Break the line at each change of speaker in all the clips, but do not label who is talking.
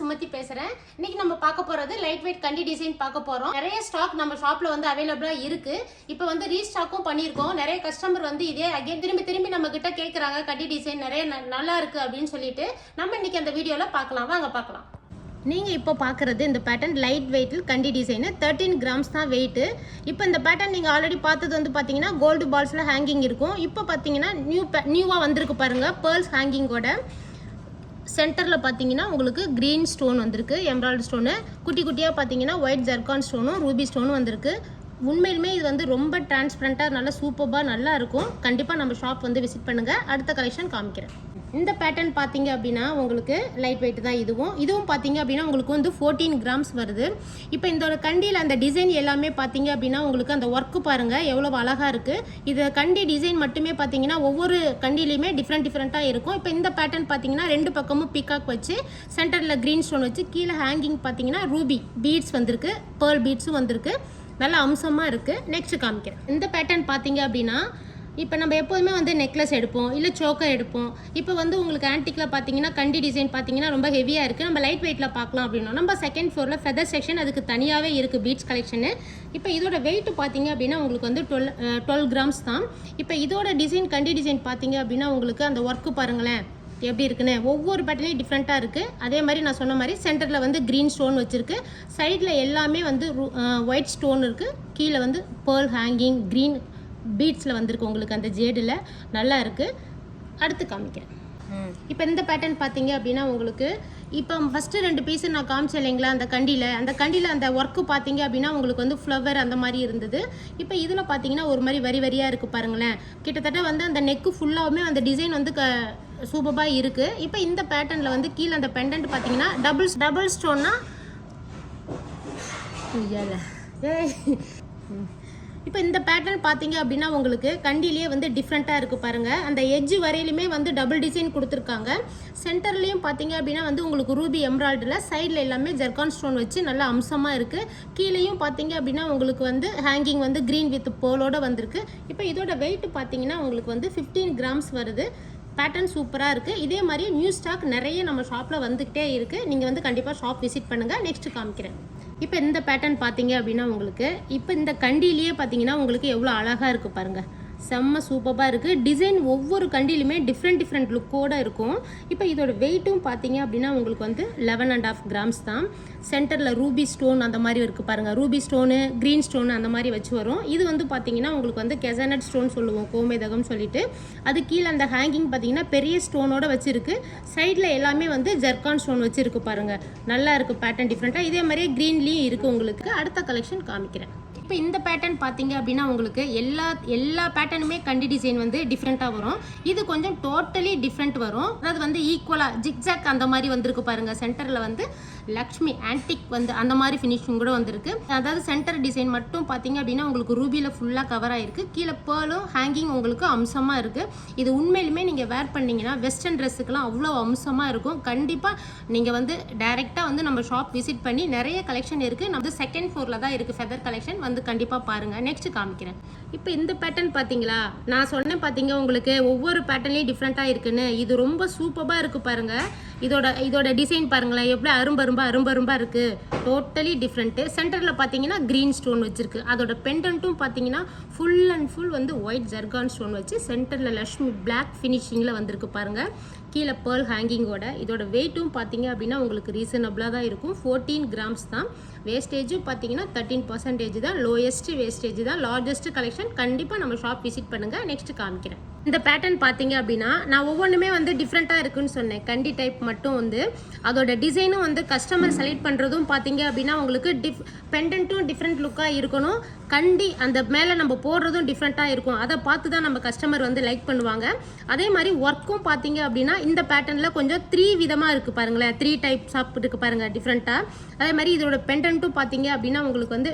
சுமதி பேசுறேன். இன்னைக்கு நம்ம பார்க்க போறது லைட் வெயிட் கண்டி டிசைன் பார்க்க போறோம். நிறைய ஸ்டாக் நம்ம ஷாப்ல வந்து அவைலபிளா இருக்கு. இப்போ வந்து ரீஸ்டாக்கும் பண்ணியிருக்கோம். நிறைய கஸ்டமர் வந்து இதே அகைன் திரும்பி நம்ம கிட்ட கேட்குறாங்க, கண்டி டிசைன் நிறைய நல்லா இருக்கு அப்படின்னு சொல்லிட்டு நம்ம இன்னைக்கு அந்த வீடியோல பார்க்கலாம். வாங்க பார்க்கலாம். நீங்கள் இப்போ பார்க்குறது இந்த பேட்டர்ன் லைட் வெயிட்டில் கண்டி டிசைனு 13 கிராம்ஸ் தான் வெயிட்டு. இப்போ இந்த பேட்டர்ன் நீங்கள் ஆல்ரெடி பார்த்தது வந்து பார்த்தீங்கன்னா கோல்டு பால்ஸில் ஹேங்கிங் இருக்கும். இப்போ பார்த்தீங்கன்னா நியூவாக வந்திருக்கு பாருங்கள், பேர்ல்ஸ் ஹேங்கிங்கோட. சென்டரில் பார்த்தீங்கன்னா உங்களுக்கு க்ரீன் ஸ்டோன் வந்திருக்கு, எம்ராய்டு ஸ்டோனு. குட்டி குட்டியாக பார்த்தீங்கன்னா ஒயிட் ஜர்கான் ஸ்டோனும் ரூபி ஸ்டோனும் வந்திருக்கு. உண்மையிலுமே இது வந்து ரொம்ப டிரான்ஸ்பரண்ட்டாக நல்லா சூப்பராக நல்லா இருக்கும். கண்டிப்பாக நம்ம ஷாப் வந்து விசிட் பண்ணுங்கள். அடுத்த கலெக்ஷன் காமிக்கிறேன். இந்த பேட்டர்ன் பார்த்தீங்க அப்படின்னா உங்களுக்கு லைட் வெயிட் தான். இதுவும் பார்த்தீங்க அப்படின்னா உங்களுக்கு வந்து 14 கிராம்ஸ் வருது. இப்போ இந்த ஒரு கண்டியில் அந்த டிசைன் எல்லாமே பார்த்தீங்க அப்படின்னா உங்களுக்கு அந்த ஒர்க்கு பாருங்கள் எவ்வளோ அழகாக இருக்குது. இது கண்டி டிசைன் மட்டுமே பார்த்தீங்கன்னா ஒவ்வொரு கண்டிலையுமே டிஃப்ரெண்ட்டாக இருக்கும். இப்போ இந்த பேட்டர்ன் பார்த்தீங்கன்னா ரெண்டு பக்கமும் பீகாக் வச்சு சென்டரில் க்ரீன் ஸ்டோன் வச்சு கீழே ஹேங்கிங் பார்த்தீங்கன்னா ரூபி பீட்ஸ் வந்திருக்கு, பேர்ல் பீட்ஸும் வந்திருக்கு. நல்ல அம்சமாக இருக்குது. நெக்ஸ்ட் காமிக்கிறேன். இந்த பேட்டர்ன் பார்த்தீங்க அப்படின்னா இப்போ நம்ம எப்போதுமே வந்து நெக்லஸ் எடுப்போம், இல்லை சோக்கர் எடுப்போம். இப்போ வந்து உங்களுக்கு ஆன்டிக்கில் பார்த்தீங்கன்னா கண்டி டிசைன் பார்த்தீங்கன்னா ரொம்ப ஹெவியாக இருக்குது. நம்ம லைட் வெயிட்டில் பார்க்கலாம் அப்படின்னா நம்ம செகண்ட் ஃப்ளோரில் ஃபெதர் செக்ஷன் அதுக்கு தனியாகவே இருக்குது, பீட்ஸ் கலெக்ஷனு. இப்போ இதோட வெயிட் பார்த்தீங்க அப்படின்னா உங்களுக்கு வந்து 12 கிராம்ஸ் தான். இப்போ இதோட டிசைன் கண்டி டிசைன் பார்த்தீங்க அப்படின்னா உங்களுக்கு அந்த ஒர்க்கு பாருங்களேன் எப்படி இருக்குன்னு. ஒவ்வொரு பேட்டர்லையும் டிஃப்ரெண்ட்டாக இருக்குது. அதே மாதிரி நான் சொன்ன மாதிரி சென்டரில் வந்து க்ரீன் ஸ்டோன் வச்சுருக்கு, சைடில் எல்லாமே வந்து ஒயிட் ஸ்டோன் இருக்குது, கீழே வந்து பேர்ல் ஹேங்கிங் க்ரீன் பீட்ஸில் வந்திருக்கு உங்களுக்கு அந்த ஜேடில். நல்லா இருக்குது. அடுத்து காமிக்கிறேன். இப்போ இந்த பேட்டர்ன் பார்த்தீங்க அப்படின்னா உங்களுக்கு இப்போ ஃபஸ்ட்டு 2 பீஸு நான் காமிச்சேன் இல்லைங்களா, அந்த கண்டியில் அந்த ஒர்க்கு பார்த்தீங்க அப்படின்னா உங்களுக்கு வந்து ஃப்ளவர் அந்த மாதிரி இருந்தது. இப்போ இதில் பார்த்தீங்கன்னா ஒரு மாதிரி வரியாக இருக்குது பாருங்களேன். கிட்டத்தட்ட வந்து அந்த நெக்கு ஃபுல்லாகவுமே அந்த டிசைன் வந்து சூப்பராக இருக்குது. இப்போ இந்த பேட்டர்னில் வந்து கீழே அந்த பெண்டன்ட் பார்த்தீங்கன்னா டபுள் ஸ்டோன்னா இப்போ இந்த பேட்டர்ன் பார்த்தீங்க அப்படின்னா உங்களுக்கு கண்டிலேயே வந்து டிஃப்ரெண்ட்டாக இருக்குது பாருங்கள். அந்த எட்ஜ் வரையிலுமே வந்து டபுள் டிசைன் கொடுத்துருக்காங்க. சென்டர்லேயும் பார்த்தீங்க அப்படின்னா வந்து உங்களுக்கு ரூபி எம்ராய்டில் சைடில் எல்லாமே ஜர்கான் ஸ்டோன் வச்சு நல்லா அம்சமாக இருக்குது. கீழேயும் பார்த்தீங்க அப்படின்னா உங்களுக்கு வந்து ஹேங்கிங் வந்து க்ரீன் வித் போலோடு வந்திருக்கு. இப்போ இதோட வெயிட் பார்த்தீங்கன்னா உங்களுக்கு வந்து 15 கிராம்ஸ் வருது. பேட்டர்ன் சூப்பராக இருக்குது. இதே மாதிரி நியூ ஸ்டாக் நிறைய நம்ம ஷாப்பில் வந்துக்கிட்டே இருக்குது. நீங்கள் வந்து கண்டிப்பாக ஷாப் விசிட் பண்ணுங்கள். நெக்ஸ்ட் காமிக்கிறேன். இப்போ இந்த பேட்டர்ன் பார்த்தீங்க அப்படின்னா உங்களுக்கு இப்போ இந்த கண்டிலேயே பார்த்தீங்கன்னா உங்களுக்கு எவ்வளோ அழகாக இருக்குது பாருங்கள். செம்ம சூப்பராக இருக்குது. டிசைன் ஒவ்வொரு கண்டிலுமே டிஃப்ரெண்ட் லுக்கோடு இருக்கும். இப்போ இதோட வெயிட்டும் பார்த்தீங்க அப்படின்னா உங்களுக்கு வந்து 11.5 கிராம்ஸ் தான். சென்டரில் ரூபி ஸ்டோன் அந்த மாதிரி இருக்குது பாருங்கள், ரூபி ஸ்டோனு க்ரீன் ஸ்டோனு அந்த மாதிரி வச்சு வரும். இது வந்து பார்த்தீங்கன்னா உங்களுக்கு வந்து கெசனட் ஸ்டோன் சொல்லுவோம், கோமேதகம் சொல்லிட்டு. அது கீழே அந்த ஹேங்கிங் பார்த்தீங்கன்னா பெரிய ஸ்டோனோட வச்சுருக்கு. சைடில் எல்லாமே வந்து ஜர்கான் ஸ்டோன் வச்சுருக்கு பாருங்கள். நல்லா இருக்குது பேட்டர்ன் டிஃப்ரெண்ட்டாக. இதே மாதிரியே க்ரீன்லேயும் இருக்குது உங்களுக்கு. அடுத்த கலெக்ஷன் காமிக்கிறேன். இப்போ இந்த பேட்டர்ன் பார்த்தீங்க அப்படின்னா உங்களுக்கு எல்லா பேட்டர்னுமே கண்டி டிசைன் வந்து டிஃப்ரெண்ட்டாக வரும். இது கொஞ்சம் டோட்டலி டிஃப்ரெண்ட் வரும். அதாவது வந்து ஈக்குவலாக ஜிக்ஜாக் அந்த மாதிரி வந்திருக்கு பாருங்கள். சென்டரில் வந்து லக்ஷ்மி ஆன்டிக் வந்து அந்த மாதிரி ஃபினிஷிங் கூட வந்திருக்கு. அதாவது சென்டர் டிசைன் மட்டும் பார்த்தீங்க அப்படின்னா உங்களுக்கு ரூபியில் ஃபுல்லாக கவர் ஆகிருக்கு. கீழே பேர்லும் ஹேங்கிங் உங்களுக்கு அம்சமாக இருக்குது. இது உண்மையிலுமே நீங்கள் வேர் பண்ணிங்கன்னா வெஸ்டர்ன் ட்ரெஸ்ஸுக்கெலாம் அவ்வளோ அம்சமாக இருக்கும். கண்டிப்பாக நீங்கள் வந்து டைரெக்டாக வந்து நம்ம ஷாப் விசிட் பண்ணி நிறைய கலெக்ஷன் இருக்குது. நம்ம செகண்ட் ஃப்ளோரில் தான் இருக்குது ஃபெதர் கலெக்ஷன், வந்து கண்டிப்பாக பாருங்கள். நெக்ஸ்ட் காமிக்கிறேன். இப்போ இந்த பேட்டர்ன் பார்த்தீங்களா, நான் சொன்னேன் பார்த்தீங்க உங்களுக்கு ஒவ்வொரு பேட்டர்ன்லேயும் டிஃப்ரெண்ட்டாக இருக்குன்னு. இது ரொம்ப சூப்பராக இருக்குது பாருங்கள். இதோட டிசைன் பாருங்களேன் எவ்வளோ அரும்பரும்பாக இருக்குது. Totally different. சென்டரில் பார்த்தீங்கன்னா க்ரீன் ஸ்டோன் வச்சுருக்கு. அதோட பெண்டன்ட்டும் பார்த்தீங்கன்னா ஃபுல் அண்ட் ஃபுல் வந்து ஒயிட் ஜர்கான் ஸ்டோன் வச்சு சென்டரில் லக்ஷ்மி பிளாக் ஃபினிஷிங்கில் வந்திருக்கு பாருங்கள். கீழே பேர்ல் ஹேங்கிங்கோட. இதோட வெயிட்டும் பார்த்தீங்க அப்படின்னா உங்களுக்கு ரீசனபிளாக தான் இருக்கும். 14 கிராம்ஸ் தான். வேஸ்டேஜும் பார்த்தீங்கன்னா 13% தான். லோயஸ்ட் வேஸ்டேஜ் தான். Largest collection. கண்டிப்பாக நம்ம ஷாப் விசிட் பண்ணுங்கள். நெக்ஸ்ட் காமிக்கிறேன். இந்த பேட்டர்ன் பார்த்தீங்க அப்படின்னா நான் ஒவ்வொன்றுமே வந்து டிஃப்ரெண்ட்டாக இருக்குன்னு சொன்னேன். கண்டி டைப் மட்டும் வந்து அதோட டிசைனும் வந்து கஸ்டமர் செலக்ட் பண்ணுறதும் பார்த்தீங்க அப்படின்னா உங்களுக்கு பெண்டன்ட்டும் டிஃப்ரெண்ட் லுக்காக இருக்கணும். கண்டி அந்த மேலே நம்ம போடுறதும் டிஃப்ரெண்ட்டாக இருக்கும். அதை பார்த்து தான் நம்ம கஸ்டமர் வந்து லைக் பண்ணுவாங்க. அதே மாதிரி ஒர்க்கும் பார்த்தீங்க அப்படின்னா இந்த பேட்டர்னில் கொஞ்சம் 3 விதமாக இருக்குது பாருங்களேன். 3 டைப்ஸ் ஆஃப் இருக்குது பாருங்கள் டிஃப்ரெண்ட்டாக. அதே மாதிரி இதோட பெண்டன்ட்டும் பார்த்தீங்க அப்படின்னா உங்களுக்கு வந்து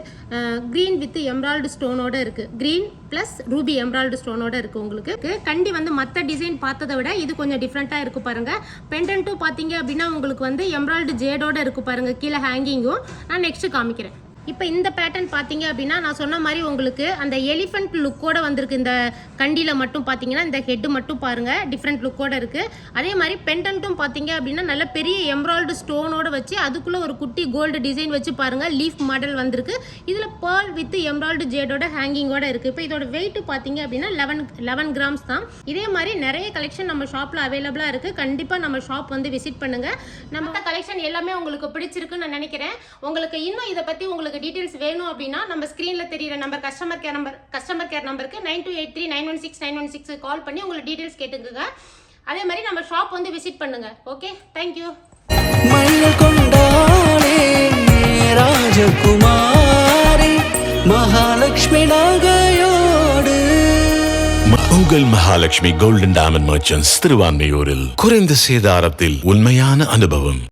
க்ரீன் வித் எம்ராய்டு ஸ்டோனோட இருக்குது. க்ரீன் ப்ளஸ் ரூபி எம்ராய்டு ஸ்டோனோட இருக்குது உங்களுக்கு. கண்டி வந்து மற்ற டிசைன் பார்த்ததை விட இது கொஞ்சம் டிஃப்ரெண்ட்டாக இருக்குது பாருங்கள். பெண்டன்ட்டும் பார்த்தீங்க அப்படின்னா உங்களுக்கு வந்து எம்ராய்டு ஜேடோட இருக்குது பாருங்கள். கீழே ஹேங்கிங்கும் நான் நெக்ஸ்ட் காமிக்கிறேன். இப்போ இந்த பேட்டர்ன் பார்த்தீங்க அப்படின்னா நான் சொன்ன மாதிரி உங்களுக்கு அந்த எலிஃபென்ட் லுக்கோட வந்திருக்கு. இந்த கண்டியில் மட்டும் பார்த்தீங்கன்னா இந்த ஹெட்டு மட்டும் பாருங்கள் டிஃப்ரெண்ட் லுக்கோட இருக்குது. அதே மாதிரி பெண்டன்ட்டும் பார்த்தீங்க அப்படின்னா நல்ல பெரிய எம்ப்ராய்டு ஸ்டோனோட வச்சு அதுக்குள்ளே ஒரு குட்டி கோல்டு டிசைன் வச்சு பாருங்கள் லீஃப் மாடல் வந்திருக்கு. இதில் பேர்ல் வித் எம்ப்ராய்டு ஜேடோட ஹேங்கிங்கோட இருக்குது. இப்போ இதோட வெயிட் பார்த்தீங்க அப்படின்னா 11 கிராம்ஸ் தான். இதே மாதிரி நிறைய கலெக்ஷன் நம்ம ஷாப்பில் அவைலபிளாக இருக்குது. கண்டிப்பாக நம்ம ஷாப் வந்து விசிட் பண்ணுங்கள். நம்ம கலெக்ஷன் எல்லாமே உங்களுக்கு பிடிச்சிருக்குன்னு நான் நினைக்கிறேன். உங்களுக்கு இன்னும் இதை பற்றி உங்களுக்கு டீடைல்ஸ் வேணும் அப்படின்னா நம்ம ஸ்க்ரீனில் தெரியிற நம்பர் கஸ்டமர் கேர் நம்பருக்கு 9283916916 கால் பண்ணி உங்களுக்கு டீடைல்ஸ் கேட்டுக்குங்க. அதே மாதிரி நம்ம ஷாப் வந்து விசிட் பண்ணுங்க. Okay, thank you.
ராஜகுமாரி மகாலட்சுமி நகையோடு
உங்கள் மகாலட்சுமி கோல்டன் டைமண்ட் மர்ச்சன்ட்ஸ் திருவான்மையூரில் குறைந்த சேதாரத்தில் உண்மையான அனுபவம்.